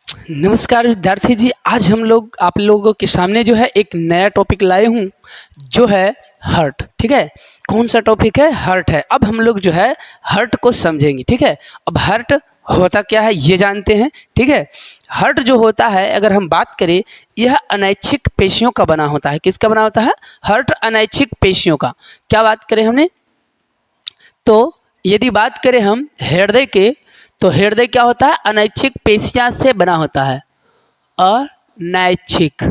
नमस्कार विद्यार्थी जी। आज हम लोग आप लोगों के सामने जो है एक नया टॉपिक लाए हूँ जो है हर्ट। ठीक है, कौन सा टॉपिक है? हर्ट है। अब हम लोग जो है हर्ट को समझेंगे। ठीक है, अब हर्ट होता क्या है ये जानते हैं। ठीक है, हर्ट जो होता है अगर हम बात करें, यह अनैच्छिक पेशियों का बना होता है। किसका बना होता है? हर्ट अनैच्छिक पेशियों का। क्या बात करें हमने? तो यदि बात करें हम हृदय के, तो हृदय क्या होता है? अनैच्छिक पेशियां से बना होता है। अनैच्छिक,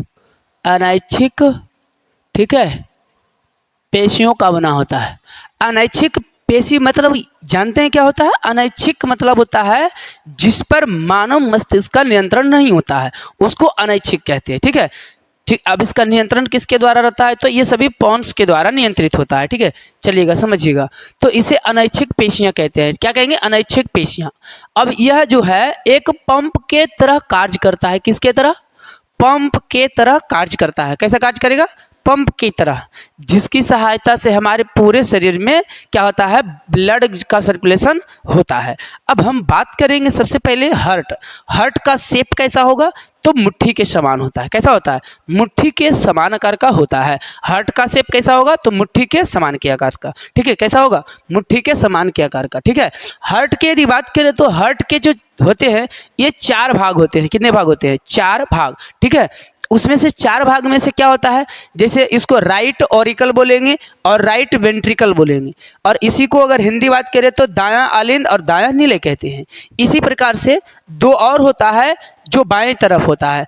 अनैच्छिक, ठीक है, पेशियों का बना होता है। अनैच्छिक पेशी मतलब जानते हैं क्या होता है? अनैच्छिक मतलब होता है जिस पर मानव मस्तिष्क का नियंत्रण नहीं होता है, उसको अनैच्छिक कहते हैं। ठीक है, ठीक। अब इसका नियंत्रण किसके द्वारा रहता है? तो ये सभी पॉन्स के द्वारा नियंत्रित होता है। ठीक है, चलिएगा समझिएगा। तो इसे अनैच्छिक पेशियां कहते हैं। क्या कहेंगे? अनैच्छिक पेशियां। अब यह जो है एक पंप के तरह कार्य करता है। किसके तरह? पंप के तरह कार्य करता है। कैसा कार्य करेगा? पंप की तरह, जिसकी सहायता से हमारे पूरे शरीर में क्या होता है? ब्लड का सर्कुलेशन होता है। अब हम बात करेंगे सबसे पहले हर्ट। हर्ट का शेप कैसा होगा? तो मुट्ठी के समान होता है। कैसा होता है? मुट्ठी के समान आकार का होता है। हर्ट का शेप कैसा होगा? तो मुट्ठी के समान के आकार का। ठीक है, कैसा होगा? मुट्ठी के समान के आकार का। ठीक है, हर्ट की यदि बात करें तो हर्ट के जो होते हैं ये 4 भाग होते हैं। कितने भाग होते हैं? 4 भाग। ठीक है, उसमें से 4 भाग में से क्या होता है? जैसे इसको राइट ऑरिकल बोलेंगे और राइट वेंट्रिकल बोलेंगे, और इसी को अगर हिंदी बात करें तो दायां आलिंद और दायां नीले कहते हैं। इसी प्रकार से 2 और होता है जो बाएं तरफ होता है।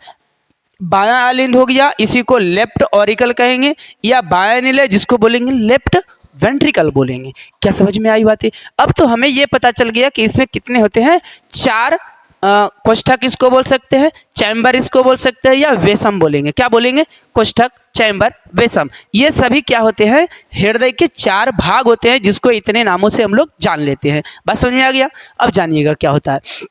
बायां आलिंद हो गया, इसी को लेफ्ट ऑरिकल कहेंगे, या बायां नीले जिसको बोलेंगे लेफ्ट वेंट्रिकल बोलेंगे। क्या समझ में आई बातें? अब तो हमें यह पता चल गया कि इसमें कितने होते हैं? 4 कोष्ठक इसको बोल सकते हैं, चैम्बर इसको बोल सकते हैं, या वेसम बोलेंगे। क्या बोलेंगे? कोष्ठक, चैम्बर, वेसम। ये सभी क्या होते हैं? हृदय के 4 भाग होते हैं, जिसको इतने नामों से हम लोग जान लेते हैं। बात समझ में आ गया? अब जानिएगा क्या होता है।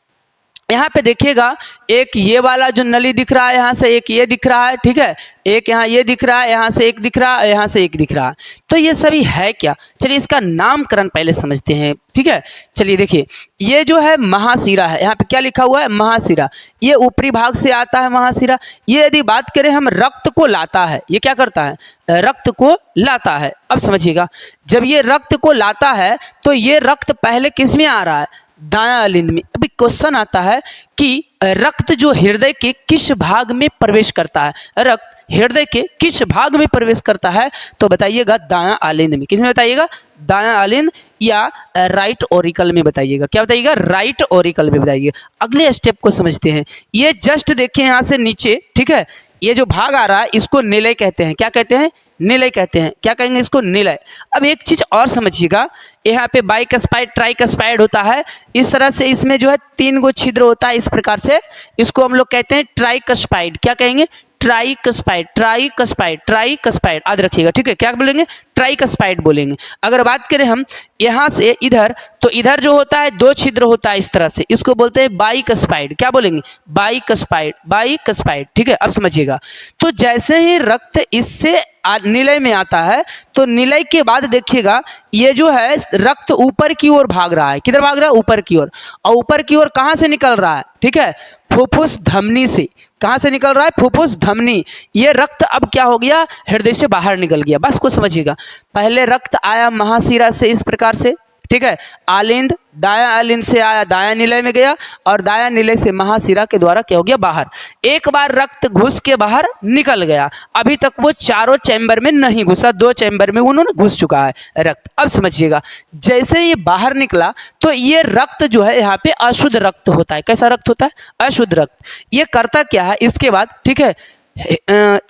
यहाँ पे देखिएगा, एक ये वाला जो नली दिख रहा है यहाँ से, एक ये दिख रहा है। ठीक है, एक यहाँ ये दिख रहा है, यहाँ से एक दिख रहा है, यहाँ से एक दिख रहा है। तो ये सभी है क्या? चलिए इसका नामकरण पहले समझते हैं। ठीक है, चलिए देखिए, ये जो है महाशिरा है। यहाँ पे क्या लिखा हुआ है? महाशिरा। ये ऊपरी भाग से आता है महाशिरा। ये यदि बात करें हम, रक्त को लाता है। ये क्या करता है? रक्त को लाता है। अब समझिएगा, जब ये रक्त को लाता है तो ये रक्त पहले किस में आ रहा है? दायां आलिंद में। अभी क्वेश्चन आता है कि रक्त जो हृदय के किस भाग में प्रवेश करता है? रक्त हृदय के किस भाग में प्रवेश करता है? तो बताइएगा दायां आलिंद में। किस में बताइएगा? दायां आलिंद या राइट ऑरिकल में बताइएगा। क्या बताइएगा? राइट ऑरिकल में बताइएगा। अगले स्टेप को समझते हैं। ये जस्ट देखिए यहाँ से नीचे। ठीक है, ये जो भाग आ रहा है इसको निलय कहते हैं। क्या कहते हैं? निलय कहते हैं। क्या कहेंगे इसको? निलय। अब एक चीज और समझिएगा, यहाँ पे बाइकस्पाइड, ट्राइकस्पाइड होता है। इस तरह से इसमें जो है 3 गो छिद्र होता है। इस प्रकार से इसको हम लोग कहते हैं ट्राइकस्पाइड। क्या कहेंगे? ट्राइकस्पाइड, ट्राइकस्पाइड, ट्राइकस्पाइड। याद रखिएगा। ठीक है, क्या बोलेंगे? ट्राइकस्पाइड बोलेंगे। अगर बात करें हम यहाँ से इधर, तो इधर जो होता है 2 छिद्र होता है इस तरह से, इसको बोलते हैं बाइकस्पाइड। क्या बोलेंगे? बाइकस्पाइड, बाइकस्पाइड। ठीक है, अब समझिएगा। तो जैसे ही रक्त इससे निलय में आता है, तो निलय के बाद देखिएगा ये जो है रक्त ऊपर की ओर भाग रहा है। किधर भाग रहा है? ऊपर की ओर। और ऊपर की ओर कहाँ से निकल रहा है? ठीक है, फुफ्फुस धमनी से। कहाँ से निकल रहा है? फुफ्फुस धमनी। ये रक्त अब क्या हो गया? हृदय से बाहर निकल गया। बस को समझिएगा, पहले रक्त आया महाशिरा से इस प्रकार से। ठीक है, आलिंद, दायां आलिंद से आया, दायां निलय में गया, और दायां निलय से महाशिरा के द्वारा क्या हो गया? बाहर। एक बार रक्त घुस के बाहर निकल गया। अभी तक वो चारों चैम्बर में नहीं घुसा, 2 चैम्बर में उन्होंने घुस चुका है रक्त। अब समझिएगा, जैसे ये बाहर निकला तो ये रक्त जो है यहाँ पे अशुद्ध रक्त होता है। कैसा रक्त होता है? अशुद्ध रक्त। ये करता क्या है इसके बाद? ठीक है,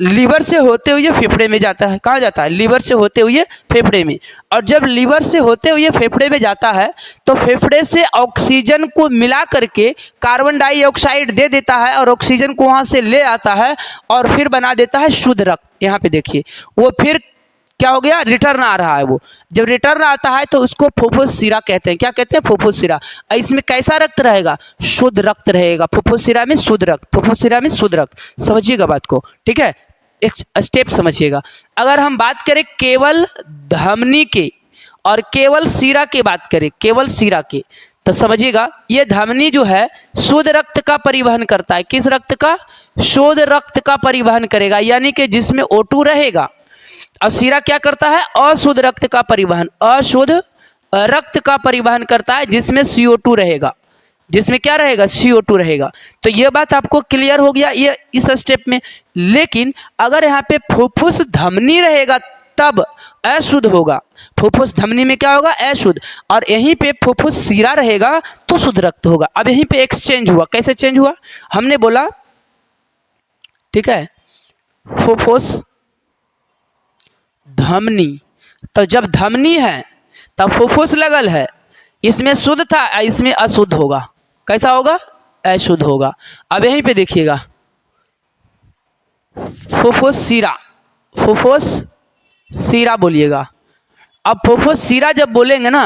लीवर से होते हुए फेफड़े में जाता है। कहाँ जाता है? लीवर से होते हुए फेफड़े में। और जब लीवर से होते हुए फेफड़े में जाता है तो फेफड़े से ऑक्सीजन को मिला करके कार्बन डाइऑक्साइड दे देता है, और ऑक्सीजन को वहाँ से ले आता है और फिर बना देता है शुद्ध रक्त। यहाँ पे देखिए, वो फिर क्या हो गया? रिटर्न आ रहा है। वो जब रिटर्न आता है तो उसको फुफ्फुस शिरा कहते हैं। क्या कहते हैं? फुफ्फुस शिरा। इसमें कैसा रक्त रहेगा? शुद्ध रक्त रहेगा। फुफ्फुस शिरा में शुद्ध रक्त, फुफ्फुस शिरा में शुद्ध रक्त। समझिएगा बात को। ठीक है, एक स्टेप समझिएगा। अगर हम बात करें केवल धमनी के और केवल शिरा की बात करें, केवल शिरा के, तो समझिएगा ये धमनी जो है शुद्ध रक्त का परिवहन करता है। किस रक्त का? शुद्ध रक्त का परिवहन करेगा, यानी कि जिसमें O2 रहेगा। और सीरा क्या करता है? अशुद्ध रक्त का परिवहन, अशुद्ध रक्त का परिवहन करता है जिसमें CO2 रहेगा। जिसमें क्या रहेगा? CO2 रहेगा। तो ये बात आपको क्लियर हो गया ये इस स्टेप में। लेकिन अगर यहाँ पे फुफ्फुस धमनी रहेगा तब अशुद्ध होगा। फुफ्फुस धमनी में क्या होगा? अशुद्ध। और यहीं पे फुफ्फुस सीरा रहेगा तो शुद्ध रक्त होगा। अब यहीं पे एक्सचेंज हुआ। कैसे चेंज हुआ? हमने बोला ठीक है फुफ्फुस धमनी, तो जब धमनी है तब फुफ्फुस लगल है, इसमें शुद्ध था, इसमें अशुद्ध होगा। कैसा होगा? अशुद्ध होगा। अब यहीं पे देखिएगा फुफ्फुस सीरा, फुफ्फुस सीरा बोलिएगा। अब फुफ्फुस सीरा जब बोलेंगे ना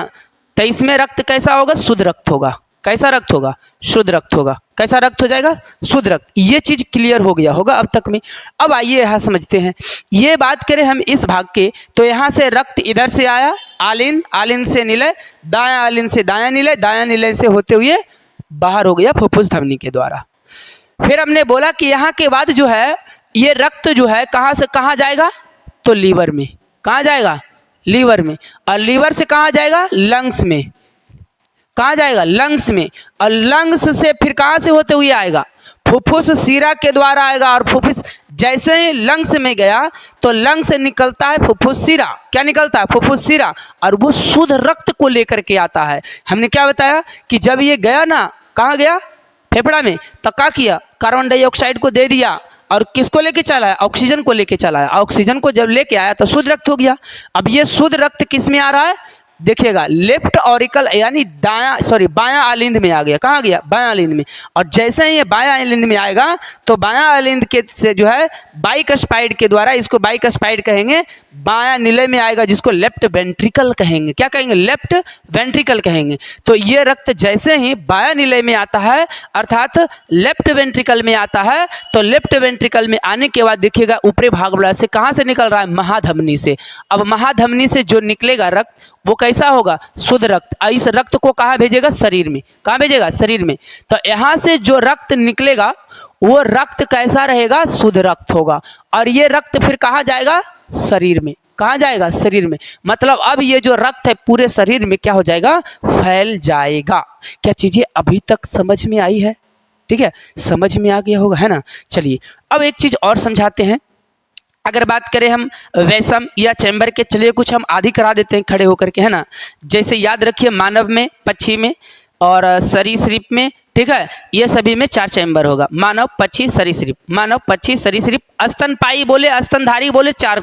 तो इसमें रक्त कैसा होगा? शुद्ध रक्त होगा। कैसा रक्त होगा? शुद्ध रक्त होगा। कैसा रक्त हो जाएगा? शुद्ध रक्त। ये चीज क्लियर हो गया होगा अब तक में। अब आइए यहाँ समझते हैं। ये बात करें हम इस भाग के, तो यहाँ से रक्त इधर से आया, आलिन, आलिन से निलय, दायां आलिन से दायां निलय, दायां निलय से होते हुए बाहर हो गया फुफ्फुस धमनी के द्वारा। फिर हमने बोला कि यहाँ के बाद जो है ये रक्त जो है कहाँ से कहाँ जाएगा? तो लीवर में। कहाँ जाएगा? लीवर में। और लीवर से कहाँ जाएगा? लंग्स में। कहाँ जाएगा? लंग्स में। और लंग्स से फिर कहाँ से होते हुए आएगा? फुफ्फुस सीरा के द्वारा आएगा। और फुफ्फुस जैसे ही लंग्स में गया तो लंग्स से निकलता है फुफ्फुस सीरा। क्या निकलता है? फुफ्फुस सीरा। और वो शुद्ध रक्त को लेकर के आता है। हमने क्या बताया कि जब ये गया ना, कहाँ गया? फेफड़ा में। तो क्या किया? कार्बन डाइऑक्साइड को दे दिया और किसको लेके चला है? ऑक्सीजन को लेके चला है। ऑक्सीजन को जब लेके आया तो शुद्ध रक्त हो गया। अब ये शुद्ध रक्त किस में आ रहा है? देखिएगा लेफ्ट ऑरिकल यानी बायां आलिंद में आ गया। कहाँ गया? बायां आलिंद में। और जैसे ही ये बायां आलिंद में आएगा तो बायां आलिंद के से जो है बाइकस्पाइड के द्वारा, इसको बाइकस्पाइड कहेंगे, बायां निलय में आएगा जिसको लेफ्ट वेंट्रिकल कहेंगे। क्या कहेंगे? लेफ्ट वेंट्रिकल कहेंगे। तो ये रक्त जैसे ही बायां निलय में आता है अर्थात लेफ्ट वेंट्रिकल में आता है, तो लेफ्ट वेंट्रिकल में आने के बाद देखिएगा ऊपरी भाग वाला से कहाँ से निकल रहा है? महाधमनी से। अब महाधमनी से जो निकलेगा रक्त वो कैसा होगा? शुद्ध रक्त। इस रक्त को कहाँ भेजेगा? शरीर में। कहाँ भेजेगा? शरीर में। तो यहाँ से जो रक्त निकलेगा वो रक्त कैसा रहेगा? शुद्ध रक्त होगा। और ये रक्त फिर कहाँ जाएगा? शरीर में। कहाँ जाएगा? शरीर में। मतलब अब ये जो रक्त है पूरे शरीर में क्या हो जाएगा? फैल जाएगा। क्या चीजें अभी तक समझ में आई है? ठीक है, समझ में आ गया होगा, है ना। चलिए अब एक चीज और समझाते हैं। अगर बात करें हम वैषम या चैम्बर के, चलिए कुछ हम आदि करा देते हैं खड़े होकर के, है ना। जैसे याद रखिए मानव में, पक्षी में और सरीसृप में, ठीक है, ये सभी में 4 चैम्बर होगा। मानव, पक्षी, सरीसृप। मानव, पक्षी, सरीसृप, स्तनपायी बोले, स्तनधारी बोले, 4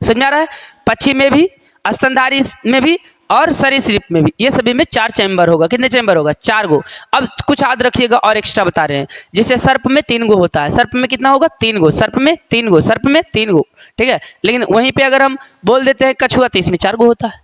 समझ में आ रहा है। पक्षी में भी, स्तनधारी में भी और सरीसृप में भी, ये सभी में 4 चैम्बर होगा। कितने चैम्बर होगा? 4 गो। अब कुछ याद रखिएगा और एक्स्ट्रा बता रहे हैं। जैसे सर्प में 3 गो होता है। सर्प में कितना होगा? 3 गो। सर्प में 3 गो। सर्प में 3 गो, ठीक है। लेकिन वहीं पे अगर हम बोल देते हैं कछुआ तो इसमें 4 गो होता है।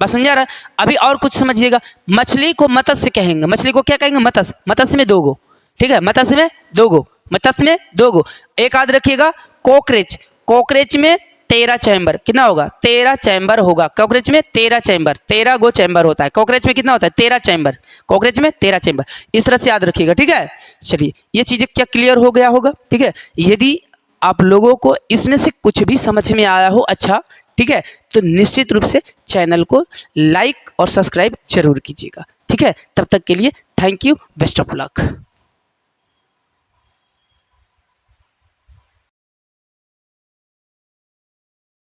बस समझा रहा है। अभी और कुछ समझिएगा। मछली को मत्स्य कहेंगे। मछली को क्या कहेंगे? मत्स्य। मत्स्य में 2 गो, ठीक है। मत्स्य में 2 गो। मत्स्य में 2 गो। एक याद रखिएगा कॉकरेच। कॉकरेच में 13 चैम्बर। कितना होगा? 13 चैम्बर होगा। कॉकरेच में 13 चैम्बर, 13 गो चैम्बर होता है। कॉकरेच में कितना होता है? 13 चैम्बर। कॉकरेच में 13 चैम्बर। इस तरह से याद रखिएगा, ठीक है। चलिए ये चीजें क्या क्लियर हो गया होगा, ठीक है। यदि आप लोगों को इसमें से कुछ भी समझ में आया हो अच्छा, ठीक है, तो निश्चित रूप से चैनल को लाइक और सब्सक्राइब जरूर कीजिएगा, ठीक है। तब तक के लिए thank you, best of luck.